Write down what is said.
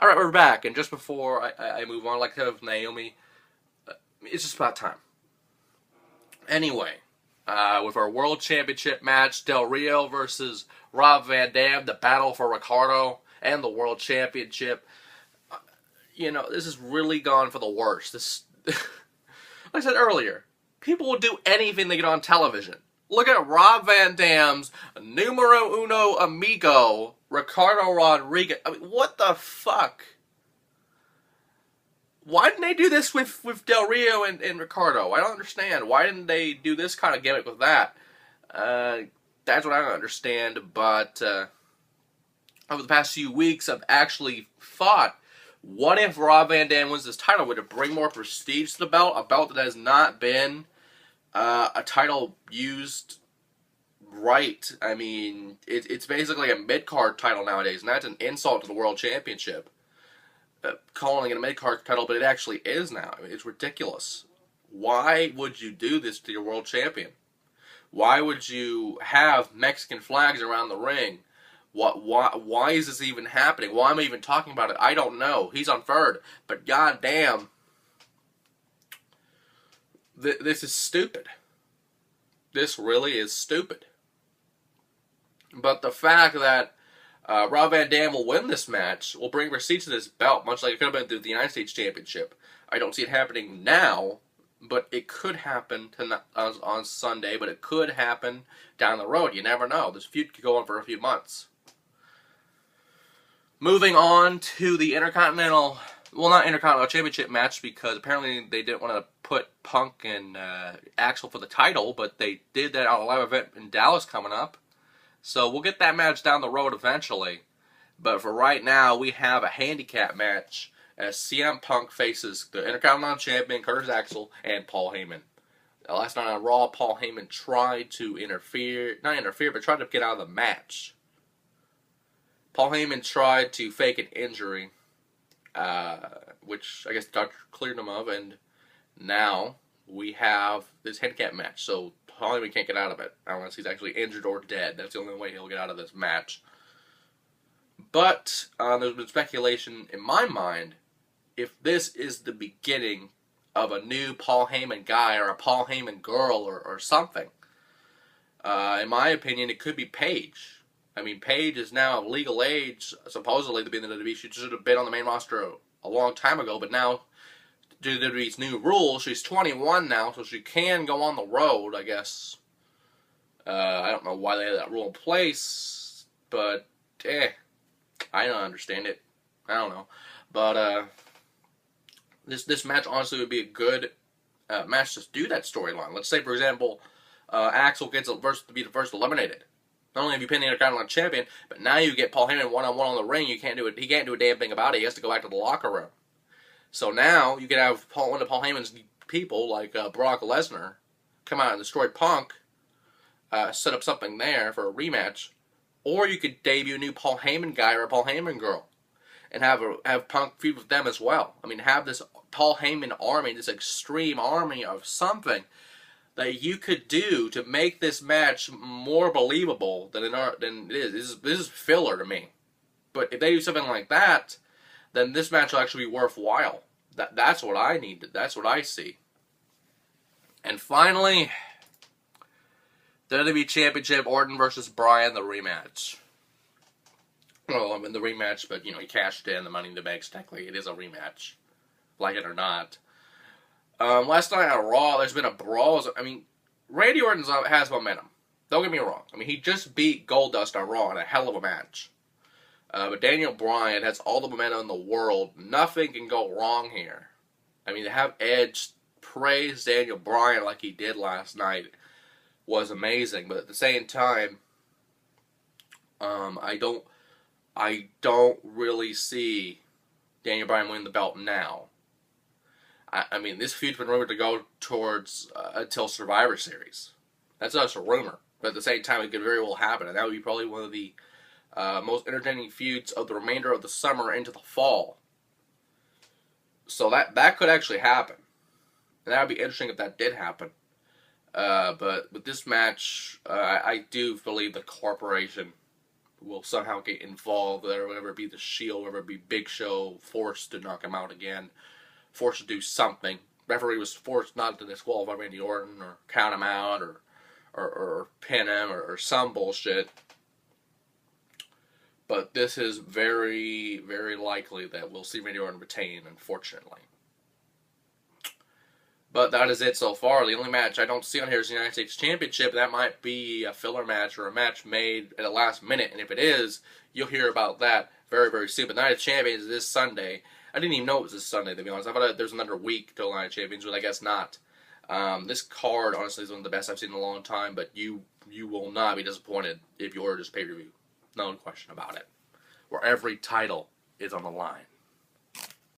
Alright, we're back, and just before I move on, like I said with Naomi, it's just about time. Anyway, with our World Championship match, Del Rio versus Rob Van Dam, the battle for Ricardo and the World Championship. This has really gone for the worst. This, like I said earlier, people will do anything they get on television. Look at Rob Van Dam's numero uno amigo, Ricardo Rodriguez. I mean, what the fuck? Why didn't they do this with Del Rio and Ricardo? I don't understand. Why didn't they do this kind of gimmick with that? That's what I don't understand. But over the past few weeks, I've actually thought, what if Rob Van Dam wins this title? Would it bring more prestige to the belt? A belt that has not been a title used right. I mean, it's basically a mid-card title nowadays, and that's an insult to the World Championship. Calling it a mid-card title, but it actually is now. I mean, it's ridiculous. Why would you do this to your world champion? Why would you have Mexican flags around the ring? Why is this even happening? Why am I even talking about it? I don't know. He's on third, but goddamn, this is stupid. This really is stupid. But the fact that Rob Van Dam will win this match will bring receipts to this belt, much like it could have been through the United States Championship. I don't see it happening now, but it could happen on Sunday, but it could happen down the road. You never know. This feud could go on for a few months. Moving on to the Intercontinental, well, not Intercontinental Championship match, because apparently they didn't want to put Punk and Axel for the title, but they did that on a live event in Dallas coming up. So we'll get that match down the road eventually. But for right now, we have a handicap match as CM Punk faces the Intercontinental Champion Curtis Axel and Paul Heyman. Last night on Raw, Paul Heyman tried to but tried to get out of the match. Paul Heyman tried to fake an injury, which I guess the doctor cleared him of, and now we have this handicap match. So Paul Heyman can't get out of it unless he's actually injured or dead. That's the only way he'll get out of this match. But there's been speculation in my mind if this is the beginning of a new Paul Heyman guy or a Paul Heyman girl or something. In my opinion, it could be Paige. I mean, Paige is now of legal age, supposedly, to be in the WWE. She should have been on the main roster a long time ago, but now, due to WWE's new rules, she's 21 now, so she can go on the road, I guess. I don't know why they had that rule in place, but, I don't understand it. I don't know. But, this match, honestly, would be a good match to do that storyline. Let's say, for example, Axel gets to be the first eliminated. Not only have you pinned the Intercontinental Champion, but now you get Paul Heyman one-on-one on the ring. He can't do a damn thing about it. He has to go back to the locker room. So now you can have one of Paul Heyman's people, like Brock Lesnar, come out and destroy Punk, set up something there for a rematch, or you could debut a new Paul Heyman guy or a Paul Heyman girl, and have Punk feud with them as well. I mean, have this Paul Heyman army, this extreme army of something that you could do to make this match more believable than it is. This is filler to me. But if they do something like that, then this match will actually be worthwhile. That's what I need. That's what I see. And finally, the WWE Championship, Orton versus Bryan, the rematch. Well, I mean, the rematch, but, he cashed in the Money in the Bank. Technically, it is a rematch. Like it or not. Last night on Raw, there's been a brawl. I mean, Randy Orton has momentum. Don't get me wrong. I mean, he just beat Goldust on Raw in a hell of a match. But Daniel Bryan has all the momentum in the world. Nothing can go wrong here. I mean, to have Edge praise Daniel Bryan like he did last night was amazing. But at the same time, I don't really see Daniel Bryan winning the belt now. I mean, this feud's been rumored to go towards until Survivor Series. That's just a rumor. But at the same time, it could very well happen. And that would be probably one of the most entertaining feuds of the remainder of the summer into the fall. So that could actually happen. And that would be interesting if that did happen. But with this match, I do believe the corporation will somehow get involved, whether it be the Shield, whether it be Big Show, forced to knock him out again, forced to do something. Referee was forced not to disqualify Randy Orton or count him out or pin him or some bullshit. But this is very, very likely that we'll see Randy Orton retain, unfortunately. But that is it so far. The only match I don't see on here is the United States Championship. That might be a filler match or a match made at the last minute. And if it is, you'll hear about that very, very soon. But the Night of Champions is this Sunday. I didn't even know it was this Sunday, to be honest. I thought there was another week till Night of Champions, but I guess not. This card, honestly, is one of the best I've seen in a long time. But you will not be disappointed if you order this pay-per-view. No question about it. Where every title is on the line.